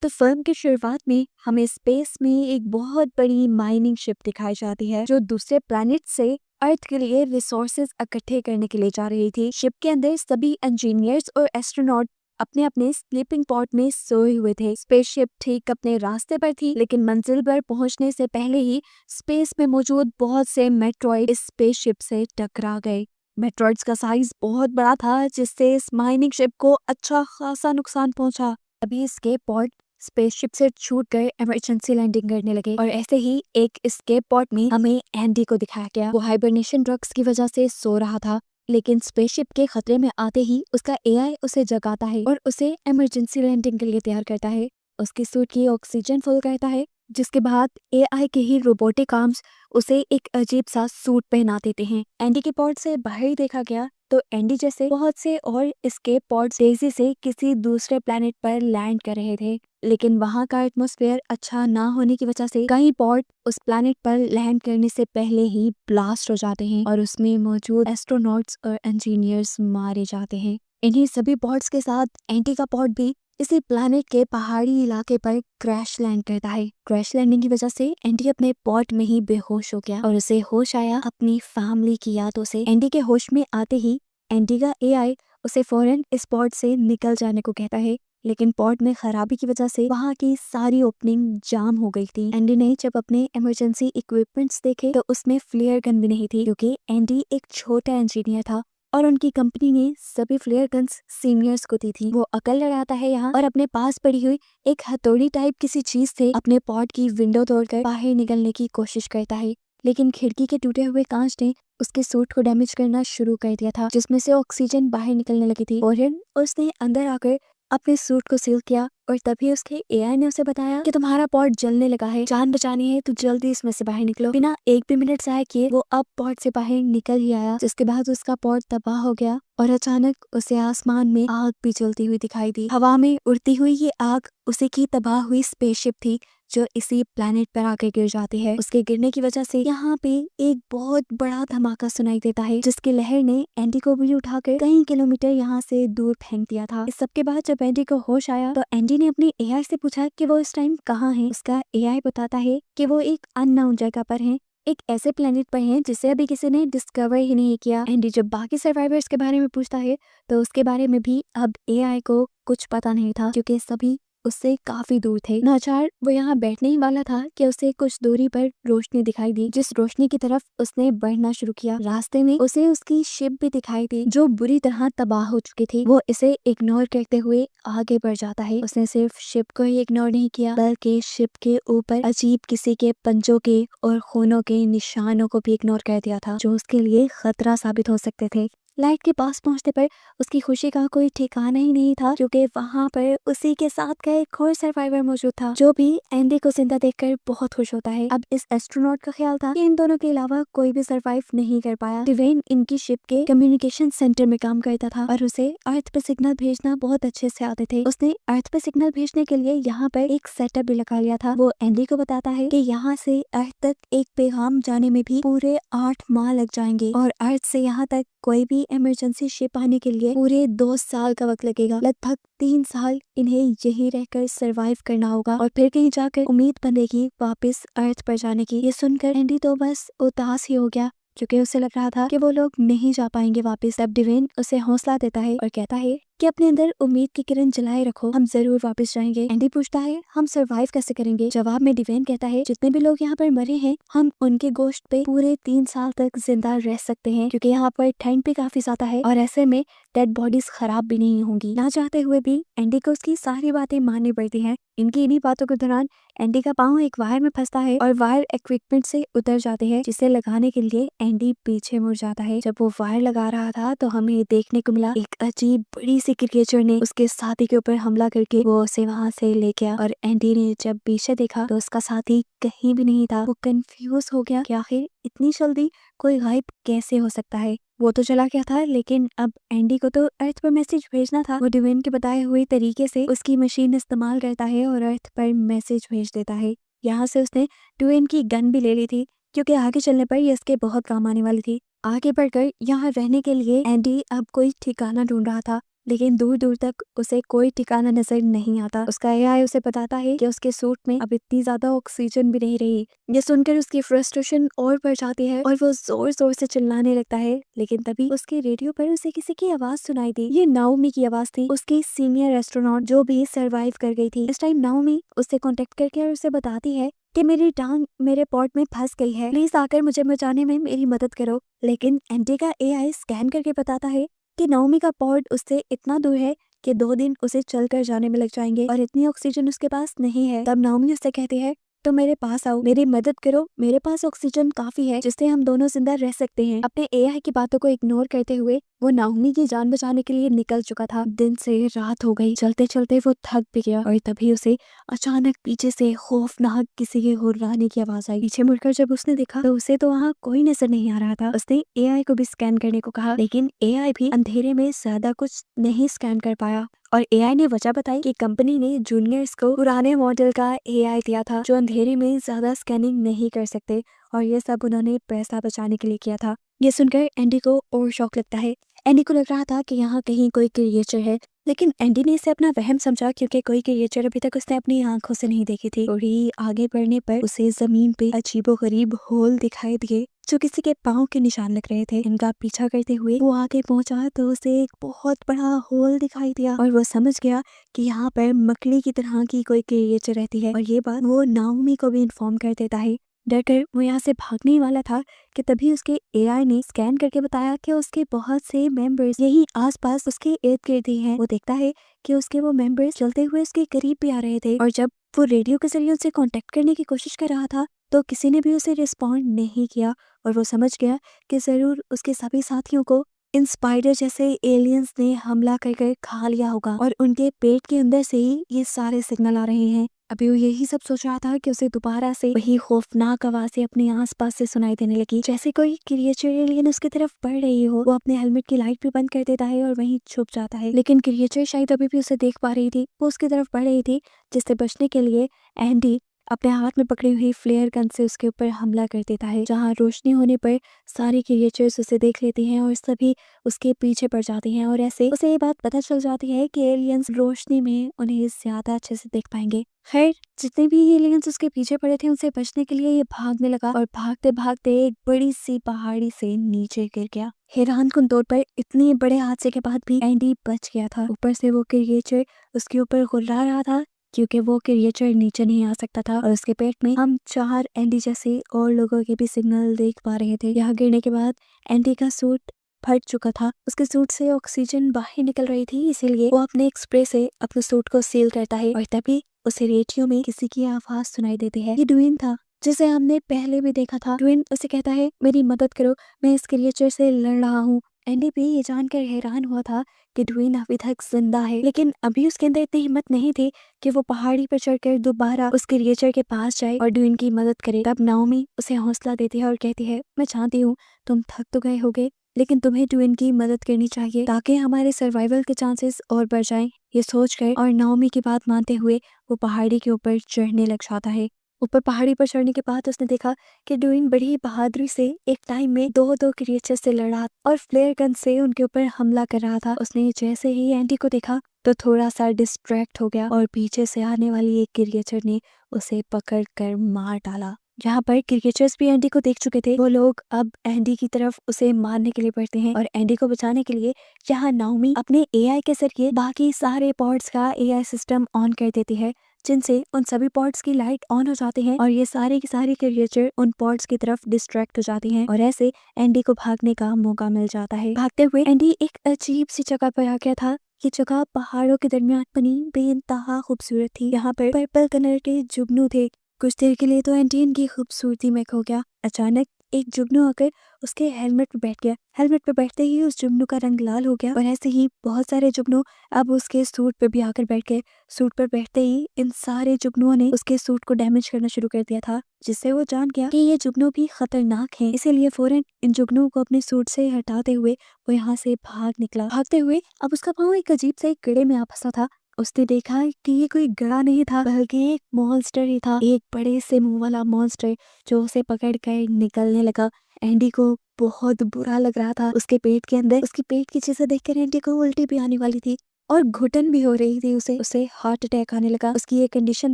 तो फिल्म की शुरुआत में हमें स्पेस में एक बहुत बड़ी माइनिंग शिप दिखाई जाती है जो दूसरे प्लैनेट से अर्थ के लिए रिसोर्सेज इकट्ठे करने के लिए जा रही थी। शिप के अंदर सभी इंजीनियर्स और एस्ट्रोनॉट अपने अपने स्लीपिंग पॉड में सोए हुए थे। स्पेसशिप ठीक अपने रास्ते पर थी, लेकिन मंजिल पर पहुंचने से पहले ही स्पेस में मौजूद बहुत से मेट्रॉइड इस स्पेसशिप से टकरा गए। मेट्रॉइड्स का साइज बहुत बड़ा था, जिससे इस माइनिंग शिप को अच्छा खासा नुकसान पहुंचा। अभी इसके पॉड स्पेसशिप से छूट कर इमरजेंसी लैंडिंग करने लगे और ऐसे ही एक एस्केप पॉड में हमें एंडी को दिखाया गया। वो हाइबरनेशन ड्रग्स की वजह से सो रहा था, लेकिन स्पेसशिप के खतरे में आते ही उसका एआई उसे जगाता है और उसे इमरजेंसी लैंडिंग के लिए तैयार करता है। उसकी सूट की ऑक्सीजन फुल करता है, जिसके बाद एआई के ही रोबोटिक आर्म्स उसे एक अजीब सा सूट पहना देते हैं। एंडी के पॉड से बाहर देखा गया तो एंडी जैसे बहुत से और एस्केप पॉड्स तेजी से किसी दूसरे प्लेनेट पर लैंड कर रहे थे, लेकिन वहां का एटमॉस्फेयर अच्छा ना होने की वजह से कई पॉड उस प्लेनेट पर लैंड करने से पहले ही ब्लास्ट हो जाते हैं और उसमें मौजूद एस्ट्रोनॉट्स और इंजीनियर्स मारे जाते हैं। इन्हीं सभी पॉड्स के साथ एंटी का पॉड भी इसी प्लेनेट के पहाड़ी इलाके पर क्रैश लैंड करता है। क्रैश लैंडिंग की वजह से एंडी अपने पॉड में ही बेहोश हो गया और उसे होश आया अपनी फैमिली की यादों से। एंडी के होश में आते ही एंडी का एआई उसे फौरन इस पॉड से निकल जाने को कहता है, लेकिन पॉड में खराबी की वजह से वहाँ की सारी ओपनिंग जाम हो गई थी। एंडी ने जब अपने इमरजेंसी इक्विपमेंट्स देखे तो उसमें फ्लेयर गन भी नहीं थी, क्योंकि एंडी एक छोटा इंजीनियर था और उनकी कंपनी ने सभी फ्लेयर गन्स सीनियर्स को दी थी। वो अकल लगाता है यहाँ और अपने पास पड़ी हुई एक हथौड़ी टाइप किसी चीज से अपने पॉड की विंडो तोड़कर बाहर निकलने की कोशिश करता है, लेकिन खिड़की के टूटे हुए कांच ने उसके सूट को डैमेज करना शुरू कर दिया था, जिसमें से ऑक्सीजन बाहर निकलने लगी थी। और उसने अंदर आकर अपने सूट को सील किया और तभी उसके एआई ने उसे बताया कि तुम्हारा पॉड जलने लगा है, जान बचानी है तो जल्दी इसमें से बाहर निकलो। बिना एक भी मिनट जाया किए वो अब पॉड से बाहर निकल ही आया, जिसके बाद उसका पॉड तबाह हो गया और अचानक उसे आसमान में आग भी जलती हुई दिखाई दी। हवा में उड़ती हुई ये आग उसी की तबाह हुई स्पेसशिप थी जो इसी प्लेनेट पर आकर गिर जाती है। उसके गिरने की वजह से यहाँ पे एक बहुत बड़ा धमाका सुनाई देता है, जिसकी लहर ने एंडी को भी उठाकर कई किलोमीटर यहाँ से दूर फेंक दिया था। इस सब के बाद जब एंडी को होश आया तो एंडी ने अपनी एआई से पूछा कि वो इस टाइम कहाँ है। उसका एआई बताता है कि वो एक अननोन जगह पर है, एक ऐसे प्लेनेट पर है जिसे अभी किसी ने डिस्कवर ही नहीं किया। एंडी जब बाकी सर्वाइवर्स के बारे में पूछता है तो उसके बारे में भी अब एआई को कुछ पता नहीं था, क्योंकि सभी उससे काफी दूर थे। नाचार वो यहाँ बैठने ही वाला था कि उसे कुछ दूरी पर रोशनी दिखाई दी, जिस रोशनी की तरफ उसने बढ़ना शुरू किया। रास्ते में उसे उसकी शिप भी दिखाई दी जो बुरी तरह तबाह हो चुकी थी। वो इसे इग्नोर करते हुए आगे बढ़ जाता है। उसने सिर्फ शिप को ही इग्नोर नहीं किया, बल्कि शिप के ऊपर अजीब किसी के पंजों के और खूनों के निशानों को भी इग्नोर कर दिया था, जो उसके लिए खतरा साबित हो सकते थे। लाइट के पास पहुंचने पर उसकी खुशी का कोई ठिकाना ही नहीं था, क्योंकि वहां पर उसी के साथ का एक और सर्वाइवर मौजूद था, जो भी एंडी को जिंदा देखकर बहुत खुश होता है। अब इस एस्ट्रोनॉट का ख्याल था कि इन दोनों के अलावा कोई भी सर्वाइव नहीं कर पाया। डिवेन इनकी शिप के कम्युनिकेशन सेंटर में काम करता था और उसे अर्थ पे सिग्नल भेजना बहुत अच्छे से आते थे। उसने अर्थ पे सिग्नल भेजने के लिए यहाँ पर एक सेटअप भी लगा लिया था। वो एंडी को बताता है कि यहाँ से अर्थ तक एक पैगाम जाने में भी पूरे 8 माह लग जाएंगे और अर्थ से यहाँ तक कोई भी इमरजेंसी शिप आने के लिए पूरे 2 साल का वक्त लगेगा। लगभग 3 साल इन्हें यही रहकर सरवाइव करना होगा और फिर कहीं जाकर उम्मीद बंधेगी वापस अर्थ पर जाने की। ये सुनकर एंडी तो बस उदास ही हो गया, क्योंकि उसे लग रहा था कि वो लोग नहीं जा पाएंगे वापस। तब डिवेन उसे हौसला देता है और कहता है कि अपने अंदर उम्मीद की किरण जलाए रखो, हम जरूर वापस जाएंगे। एंडी पूछता है हम सरवाइव कैसे करेंगे। जवाब में डिवेन कहता है जितने भी लोग यहाँ पर मरे हैं हम उनके गोश्त पे पूरे 3 साल तक जिंदा रह सकते हैं, क्योंकि यहाँ पर ठंड भी काफी ज्यादा है और ऐसे में डेड बॉडीज खराब भी नहीं होंगी। ना चाहते हुए भी एंडी को उसकी सारी बातें माननी पड़ती हैं। इनकी इन्हीं बातों के दौरान एंडी का पाँव एक वायर में फंसता है और वायर इक्विपमेंट से उतर जाते हैं, जिसे लगाने के लिए एंडी पीछे मुड़ जाता है। जब वो वायर लगा रहा था तो हमें देखने को मिला एक अजीब बड़ी सी क्रिएचर ने उसके साथी के ऊपर हमला करके वो उसे वहां से ले गया। और एंडी ने जब पीछे देखा तो उसका साथी कहीं भी नहीं था। वो कंफ्यूज हो गया कि आखिर इतनी जल्दी कोई गायब कैसे हो सकता है। वो तो चला गया था, लेकिन अब एंडी को तो अर्थ पर मैसेज भेजना था। वो डिवेन के बताए हुए तरीके से उसकी मशीन इस्तेमाल करता है और अर्थ पर मैसेज भेज देता है। यहाँ से उसने डिवेन की गन भी ले ली थी, क्योंकि आगे चलने पर ये इसके बहुत काम आने वाली थी। आगे बढ़कर यहाँ रहने के लिए एंडी अब कोई ठिकाना ढूंढ रहा था। लेकिन दूर दूर तक उसे कोई ठिकाना नजर नहीं आता। उसका एआई उसे बताता है कि उसके सूट में अब इतनी ज्यादा ऑक्सीजन भी नहीं रही। ये सुनकर उसकी फ्रस्ट्रेशन और बढ़ जाती है और वो जोर जोर से चिल्लाने लगता है। लेकिन तभी उसके रेडियो पर उसे किसी की आवाज सुनाई दी। ये नाओमी की आवाज थी, उसकी सीनियर एस्ट्रोनॉट जो भी सर्वाइव कर गई थी। इस टाइम नाओमी उससे कॉन्टेक्ट करके और उसे बताती है कि मेरी टांग मेरे पॉट में फंस गई है, प्लीज आकर मुझे बचाने में मेरी मदद करो। लेकिन एंडी का एआई स्कैन करके बताता है कि नाओमी का पॉट उससे इतना दूर है कि 2 दिन उसे चलकर जाने में लग जाएंगे और इतनी ऑक्सीजन उसके पास नहीं है। तब नाओमी उससे कहती है तो मेरे पास आओ, मेरी मदद करो, मेरे पास ऑक्सीजन काफी है जिससे हम दोनों जिंदा रह सकते हैं। अपने एआई की बातों को इग्नोर करते हुए वो नाओमी की जान बचाने के लिए निकल चुका था। दिन से रात हो गई, चलते चलते वो थक भी गया और तभी उसे अचानक पीछे से खौफनाक किसी के हुर्राने की आवाज आई। पीछे मुड़कर जब उसने देखा तो उसे तो वहाँ कोई नजर नहीं आ रहा था। उसने एआई को भी स्कैन करने को कहा, लेकिन एआई भी अंधेरे में ज्यादा कुछ नहीं स्कैन कर पाया और एआई ने वजह बताई कि कंपनी ने जूनियर्स को पुराने मॉडल का एआई दिया था जो अंधेरे में ज्यादा स्कैनिंग नहीं कर सकते और ये सब उन्होंने पैसा बचाने के लिए किया था। ये सुनकर एंडी को और शौक लगता है। एंडी को लग रहा था कि यहाँ कहीं कोई क्रिएचर है, लेकिन एंडी ने इसे अपना वहम समझा क्योंकि कोई क्रिएचर अभी तक उसने अपनी आंखों से नहीं देखी थी। थोड़ी आगे बढ़ने पर उसे जमीन पे अजीबोगरीब होल दिखाई दिए जो किसी के पाँव के निशान लग रहे थे। इनका पीछा करते हुए वो आगे पहुंचा तो उसे एक बहुत बड़ा होल दिखाई दिया और वो समझ गया कि यहाँ पर मकड़ी की तरह की कोई क्रिएचर रहती है और ये बात वो नाओमी को भी इन्फॉर्म कर देता है। डरकर वो यहाँ से भागने ही वाला था कि तभी उसके एआई ने स्कैन करके बताया कि उसके बहुत से मेंबर्स यही आसपास उसके इर्द गिर्द ही हैं। वो देखता है कि उसके वो मेंबर्स चलते हुए उसके करीब भी आ रहे थे और जब वो रेडियो के जरिए उनसे कांटेक्ट करने की कोशिश कर रहा था तो किसी ने भी उसे रिस्पॉन्ड नहीं किया और वो समझ गया कि जरूर उसके सभी साथियों को इन स्पाइडर जैसे एलियंस ने हमला कर खा लिया होगा और उनके पेट के अंदर से ही ये सारे सिग्नल आ रहे हैं। अभी वो यही सब सोच रहा था कि उसे दोबारा से वही खौफनाक आवाजें अपने आसपास से सुनाई देने लगी, जैसे कोई क्रिएचर एलियन उसकी तरफ बढ़ रही हो। वो अपने हेलमेट की लाइट भी बंद कर देता है और वहीं छुप जाता है, लेकिन क्रिएचर शायद अभी भी उसे देख पा रही थी। वो उसकी तरफ बढ़ रही थी जिससे बचने के लिए एंडी अपने हाथ में पकड़ी हुई फ्लेयर गन से उसके ऊपर हमला कर देता है। जहाँ रोशनी होने पर सारी क्रिएचर्स उसे देख लेती हैं और सभी उसके पीछे पड़ जाती हैं और ऐसे उसे ये बात पता चल जाती है कि एलियंस रोशनी में उन्हें ज्यादा अच्छे से देख पाएंगे। खैर जितने भी एलियंस उसके पीछे पड़े थे उनसे बचने के लिए ये भागने लगा और भागते भागते एक बड़ी सी पहाड़ी से नीचे गिर गया। हैरानकुन तौर पर इतने बड़े हादसे के बाद भी एंडी बच गया था। ऊपर से वो क्रिएचर उसके ऊपर गुर्रा रहा था क्योंकि वो क्रिएचर नीचे नहीं आ सकता था और उसके पेट में हम 4 एंडी जैसे और लोगों के भी सिग्नल देख पा रहे थे। यहाँ गिरने के बाद एंडी का सूट फट चुका था, उसके सूट से ऑक्सीजन बाहर निकल रही थी, इसीलिए वो अपने एक स्प्रे से अपने सूट को सील करता है और तभी उसे रेडियो में किसी की आवाज सुनाई देती है। ये ड्वेन था जिसे हमने पहले भी देखा था। ड्वेन उसे कहता है मेरी मदद करो, मैं इस क्रिएचर से लड़ रहा हूँ। एंडी भी ये जानकर हैरान हुआ था कि ड्वेन अभी तक जिंदा है, लेकिन अभी उसके अंदर इतनी हिम्मत नहीं थी कि वो पहाड़ी पर चढ़कर दोबारा उस क्रिएचर के पास जाए और ड्वेन की मदद करे। तब नाओमी उसे हौसला देती है और कहती है मैं जानती हूँ तुम थक तो गए होगे, लेकिन तुम्हें ड्वेन की मदद करनी चाहिए ताकि हमारे सर्वाइवल के चांसेस और बढ़ जाएं। ये सोचकर और नाओमी की बात मानते हुए वो पहाड़ी के ऊपर चढ़ने लग जाता है। ऊपर पहाड़ी पर चढ़ने के बाद उसने देखा कि ड्वेन बड़ी बहादुरी से एक टाइम में दो क्रिएचर से लड़ा और फ्लेयर गन से उनके ऊपर हमला कर रहा था। उसने जैसे ही एंडी को देखा तो थोड़ा सा डिस्ट्रैक्ट हो गया और पीछे से आने वाली एक क्रिएचर ने उसे पकड़ कर मार डाला। जहाँ पर क्रिकेटर्स भी एंडी को देख चुके थे, वो लोग अब एंडी की तरफ उसे मारने के लिए बढ़ते हैं और एंडी को बचाने के लिए यहाँ नाओमी अपने एआई के जरिए बाकी सारे पॉड्स का एआई सिस्टम ऑन कर देती है, जिनसे उन सभी पॉड्स की लाइट ऑन हो जाती है और ये सारे की सारी क्रिएचर उन पॉड्स की तरफ डिस्ट्रैक्ट हो जाती हैं और ऐसे एंडी को भागने का मौका मिल जाता है। भागते हुए एंडी एक अजीब सी जगह पर आ गया था। ये जगह पहाड़ों के दरमियान बनी बेइंतहा खूबसूरत थी। यहाँ पर पर्पल कलर के जुगनू थे। कुछ देर के लिए तो एंटीन की खूबसूरती में खो गया। अचानक एक जुगनू आकर उसके हेलमेट पर बैठ गया। हेलमेट पर बैठते ही उस जुगनू का रंग लाल हो गया और ऐसे ही बहुत सारे जुगनू अब उसके सूट पे भी आकर बैठ गए। सूट पर बैठते ही इन सारे जुगनुओं ने उसके सूट को डैमेज करना शुरू कर दिया था, जिससे वो जान गया कि ये जुगनू भी खतरनाक हैं। इसीलिए फौरन इन जुगनुओं को अपने सूट से हटाते हुए वो यहाँ से भाग निकला। भागते हुए अब उसका पाँव एक अजीब से कीड़े में आ फंसा था उसने देखा कि ये कोई गधा नहीं था बल्कि एक मॉन्स्टर ही था, एक बड़े से मुंह वाला मॉन्स्टर जो उसे पकड़ कर निकलने लगा। एंडी को बहुत बुरा लग रहा था। उसके पेट के अंदर उसकी पेट की चीजें देखकर एंडी को उल्टी भी आने वाली थी और घुटन भी हो रही थी। उसे हार्ट अटैक आने लगा। उसकी ये कंडीशन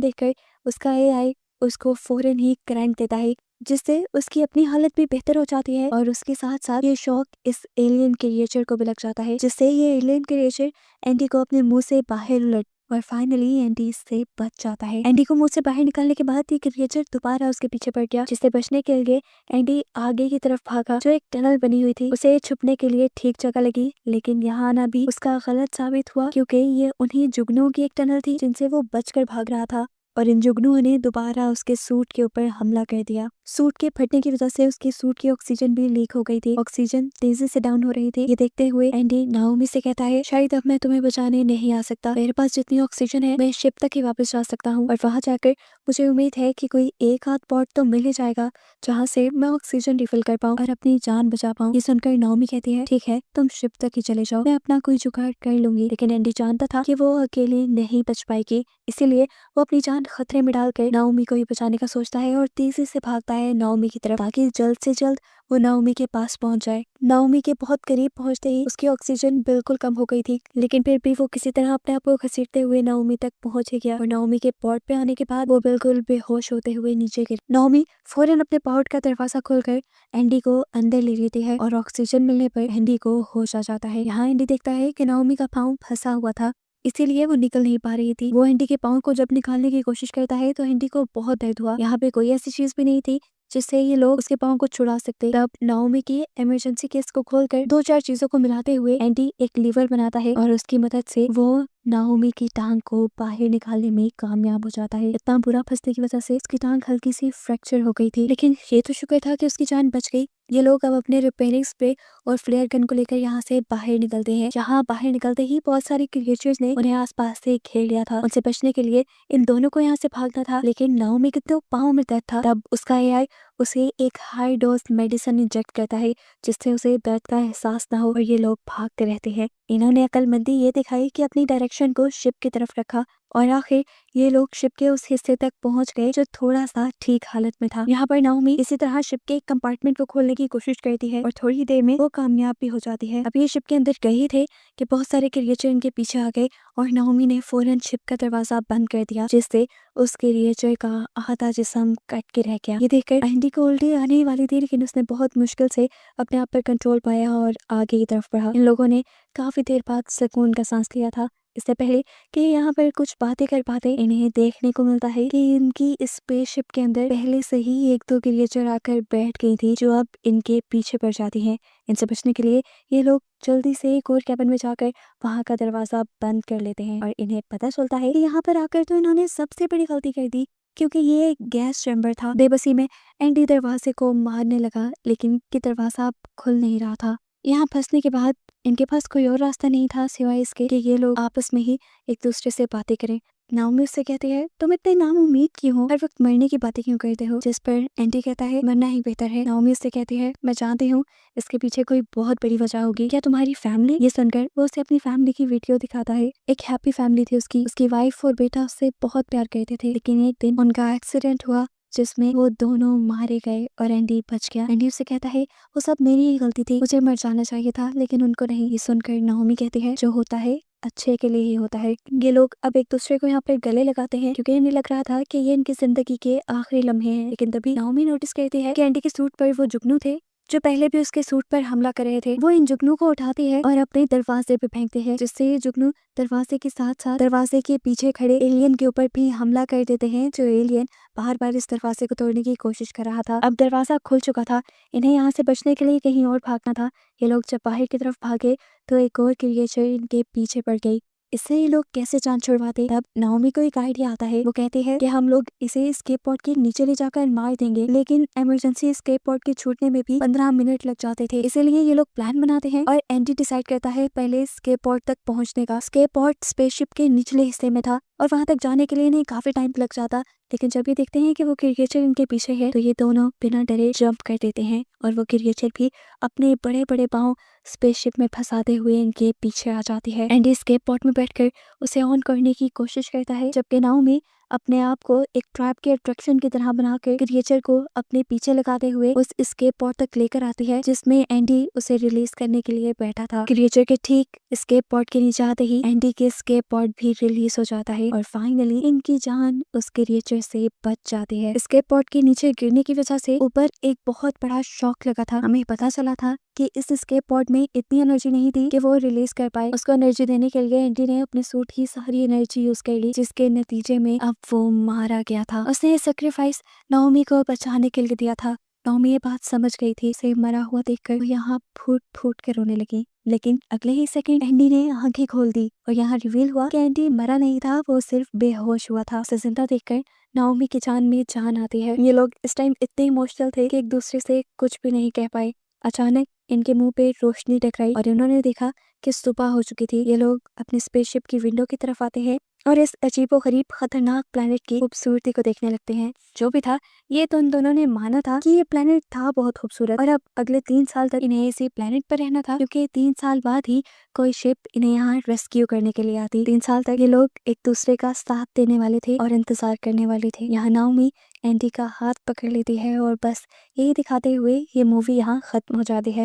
देखकर उसका एआई उसको फौरन ही करंट देता है, जिससे उसकी अपनी हालत भी बेहतर हो जाती है और उसके साथ साथ ये शौक इस एलियन क्रिएचर को भी लग जाता है, जिससे ये एलियन क्रिएचर एंडी को अपने मुंह से बाहर उलट और फाइनली एंडी इससे बच जाता है। एंडी को मुंह से बाहर निकलने के बाद ये क्रिएचर दोबारा उसके पीछे पड़ गया, जिससे बचने के लिए एंडी आगे की तरफ भागा। जो एक टनल बनी हुई थी उसे छुपने के लिए ठीक जगह लगी, लेकिन यहाँ आना भी उसका गलत साबित हुआ, क्योंकि ये उन्हीं जुगनुओं की एक टनल थी जिनसे वो बचकर भाग रहा था और इन जुगनुओं ने दोबारा उसके सूट के ऊपर हमला कर दिया। सूट के फटने की वजह से उसके सूट की ऑक्सीजन भी लीक हो गई थी। ऑक्सीजन तेजी से डाउन हो रही थी। ये देखते हुए एंडी नाओमी से कहता है, शायद अब मैं तुम्हें बचाने नहीं आ सकता। मेरे पास जितनी ऑक्सीजन है मैं शिप तक ही वापस जा सकता हूँ और वहां जाकर मुझे उम्मीद है कि कोई एक आध पॉट तो मिल ही जाएगा जहाँ से मैं ऑक्सीजन रिफिल कर पाऊँ और अपनी जान बचा पाऊँ। ये सुनकर नाओमी कहती है, ठीक है तुम शिप तक ही चले जाओ, मैं अपना कोई जुगाड़ कर लूंगी। लेकिन एंडी जानता था कि वो अकेले नहीं बच पाएगी, इसीलिए वो अपनी जान खतरे में डालकर नाओमी को ही बचाने का सोचता है और तेजी से भागता है नाओमी की तरफ, ताकि जल्द से जल्द वो नाओमी के पास पहुंच जाए। नाओमी के बहुत करीब पहुंचते ही उसकी ऑक्सीजन बिल्कुल कम हो गई थी, लेकिन फिर भी वो किसी तरह अपने आप को घसीटते हुए नाओमी तक पहुंच ही गया और नाओमी के पॉट पे आने के बाद वो बिल्कुल बेहोश होते हुए नीचे गिर। नाओमी फौरन अपने पॉट का दरवाजा खोलकर एंडी को अंदर ले लेती है और ऑक्सीजन मिलने पर एंडी को होश आ जाता है। यहाँ एंडी देखता है कि नाओमी का पाँव फंसा हुआ था, इसीलिए वो निकल नहीं पा रही थी। वो एंडी के पाँव को जब निकालने की कोशिश करता है तो एंडी को बहुत दर्द हुआ। यहाँ पे कोई ऐसी चीज भी नहीं थी जिससे ये लोग उसके पाँव को छुड़ा सकते। तब नाओमी की इमरजेंसी केस को खोलकर दो चार चीजों को मिलाते हुए एंडी एक लीवर बनाता है और उसकी मदद से वो नाओमी की टांग को बाहर निकालने में कामयाब हो जाता है। इतना बुरा फंसने की वजह से उसकी टांग हल्की सी फ्रैक्चर हो गई थी, लेकिन ये तो शुक्र था कि उसकी जान बच गई। ये लोग अब अपने रिपेयरिंग स्प्रे और फ्लेयर गन को लेकर यहाँ से बाहर निकलते हैं। जहाँ बाहर निकलते ही बहुत सारे क्रिएचर्स ने उन्हें आसपास से घेर लिया था। उनसे बचने के लिए इन दोनों को यहाँ से भागना था, लेकिन नाओमी के तो पाँव में दर्द था। तब उसका एआई उसे एक हाई डोज मेडिसिन इंजेक्ट करता है, जिससे उसे दर्द का एहसास ना हो और ये लोग भागते रहते हैं। इन्होंने अक्लमंदी ये दिखाई कि अपनी डायरेक्शन को शिप की तरफ रखा और आखिर ये लोग शिप के उस हिस्से तक पहुंच गए जो थोड़ा सा ठीक हालत में था। यहाँ पर नाओमी इसी तरह शिप के एक कंपार्टमेंट को खोलने की कोशिश करती है और थोड़ी देर में वो कामयाब भी हो जाती है। अब ये शिप के अंदर गए थे कि बहुत सारे क्रिएचर इनके पीछे आ गए और नाओमी ने फौरन शिप का दरवाजा बंद कर दिया, जिससे उस क्रिएचर का आधा जिस्म कट के रह गया। ये देखकर एंडी को उल्टी आने वाली थी, लेकिन उसने बहुत मुश्किल से अपने आप पर कंट्रोल पाया और आगे की तरफ बढ़ा। इन लोगों ने काफी देर बाद सुकून का सांस लिया था। इससे पहले कि यहाँ पर कुछ बातें कर पाते, इन्हें देखने को मिलता है कि इनकी इस स्पेसशिप के अंदर पहले से ही एक दो क्रिएचर आकर बैठ गई थी, जो अब इनके पीछे पड़ जाती हैं। इनसे बचने के लिए ये लोग जल्दी से एक और कैबिन में जाकर वहां का दरवाजा बंद कर लेते हैं और इन्हें पता चलता है कि यहाँ पर आकर तो इन्होंने सबसे बड़ी गलती कर दी, क्योंकि ये एक गैस चैम्बर था। बेबसी में एंडी दरवाजे को मारने लगा, लेकिन कि दरवाजा खुल नहीं रहा था। यहाँ फंसने के बाद इनके पास कोई और रास्ता नहीं था सिवाय इसके कि ये लोग आपस में ही एक दूसरे से बातें करें। नाओमी उससे कहती है, तुम इतने नाउम्मीद क्यों हो, हर वक्त मरने की बातें क्यों करते हो? जिस पर एंडी कहता है, मरना ही बेहतर है। नाओमी उससे कहती है, मैं जानती हूँ इसके पीछे कोई बहुत बड़ी वजह होगी। क्या तुम्हारी फैमिली? ये सुनकर वो उसे अपनी फैमिली की वीडियो दिखाता है। एक हैप्पी फैमिली थी उसकी वाइफ और बेटा उससे बहुत प्यार करते थे, लेकिन एक दिन उनका एक्सीडेंट हुआ जिसमें वो दोनों मारे गए और एंडी बच गया। एंडी उससे कहता है, वो सब मेरी ही गलती थी, मुझे मर जाना चाहिए था, लेकिन उनको नहीं। ये सुनकर नाओमी कहती है, जो होता है अच्छे के लिए ही होता है। ये लोग अब एक दूसरे को यहाँ पर गले लगाते हैं, क्योंकि इन्हें लग रहा था कि ये इनकी जिंदगी के आखिरी लम्हे हैं। लेकिन तभी नाओमी नोटिस करती है कि एंडी के सूट पर वो जुगनू थे जो पहले भी उसके सूट पर हमला कर रहे थे। वो इन जुगनू को उठाती है और अपने दरवाजे पे फेंकते हैं, जिससे ये जुगनू दरवाजे के साथ साथ दरवाजे के पीछे खड़े एलियन के ऊपर भी हमला कर देते हैं, जो एलियन बार बार इस दरवाजे को तोड़ने की कोशिश कर रहा था। अब दरवाजा खुल चुका था, इन्हें यहाँ से बचने के लिए कहीं और भागना था। ये लोग जब बाहर की तरफ भागे तो एक और क्रिएचर इनके पीछे पड़ गई। इससे ये लोग कैसे जान छुड़वाते? तब नाओमी को एक आइडिया आता है। वो कहते हैं कि हम लोग इसे स्केप पॉड के नीचे ले जाकर मार देंगे, लेकिन इमरजेंसी स्केप पॉड के छूटने में भी 15 मिनट लग जाते थे। इसीलिए ये लोग प्लान बनाते हैं और एंडी डिसाइड करता है पहले स्केप पॉड तक पहुंचने का। स्केप पॉड स्पेसशिप के निचले हिस्से में था, और वहां तक जाने के लिए इन्हें काफी टाइम लग जाता। लेकिन जब ये देखते हैं कि वो क्रिएचर इनके पीछे है तो ये दोनों बिना डरे जंप कर देते हैं और वो क्रिएचर भी अपने बड़े बड़े पाँव स्पेसशिप में फंसाते हुए इनके पीछे आ जाती है। एंडी स्केप पॉड में बैठकर उसे ऑन करने की कोशिश करता है, जबकि नाओमी अपने आप को एक ट्रैप के अट्रैक्शन की तरह बनाकर क्रिएचर को अपने पीछे लगाते हुए उस स्केप पॉड तक लेकर आती है जिसमें एंडी उसे रिलीज करने के लिए बैठा था। क्रिएचर के ठीक स्केप पॉड के नीचे आते ही एंडी के स्केप पॉड भी रिलीज हो जाता है और फाइनली इनकी जान उस क्रिएचर से बच जाती है। स्केप पॉड के नीचे गिरने की वजह से ऊपर एक बहुत बड़ा शॉक लगा था। हमें पता चला था कि इस स्केप पॉड में इतनी एनर्जी नहीं थी कि वो रिलीज कर पाए। उसको एनर्जी देने के लिए एंडी ने अपने सूट की सारी एनर्जी यूज कर ली, जिसके नतीजे में अब वो मारा गया था। उसने सेक्रीफाइस नाओमी को बचाने के लिए दिया था। नाओमी ये बात समझ गई थी। उसे मरा हुआ देखकर वो यहाँ फूट फूट कर रोने लगी, लेकिन अगले ही सेकंड एंडी ने आंखें खोल दी और यहाँ रिवील हुआ कि एंडी मरा नहीं था, वो सिर्फ बेहोश हुआ था। उसे जिंदा देखकर नाओमी की जान में जान आती है। ये लोग इस टाइम इतने इमोशनल थे कि एक दूसरे से कुछ भी नहीं कह पाए। अचानक इनके मुंह पे रोशनी टकराई और इन्होंने देखा कि सुबह हो चुकी थी। ये लोग अपने स्पेसशिप की विंडो की तरफ आते हैं और इस अजीबोगरीब खतरनाक प्लेनेट की खूबसूरती को देखने लगते हैं। जो भी था, ये तो इन दोनों ने माना था कि ये प्लेनेट था बहुत खूबसूरत और अब अगले 3 साल तक इन्हें इसी प्लेनेट पर रहना था, क्योंकि 3 साल बाद ही कोई शिप इन्हें यहाँ रेस्क्यू करने के लिए आती। 3 साल तक ये लोग एक दूसरे का साथ देने वाले थे और इंतजार करने वाले थे। यहाँ नाओमी एंडी का हाथ पकड़ लेती है और बस यही दिखाते हुए ये मूवी यहाँ खत्म हो जाती है।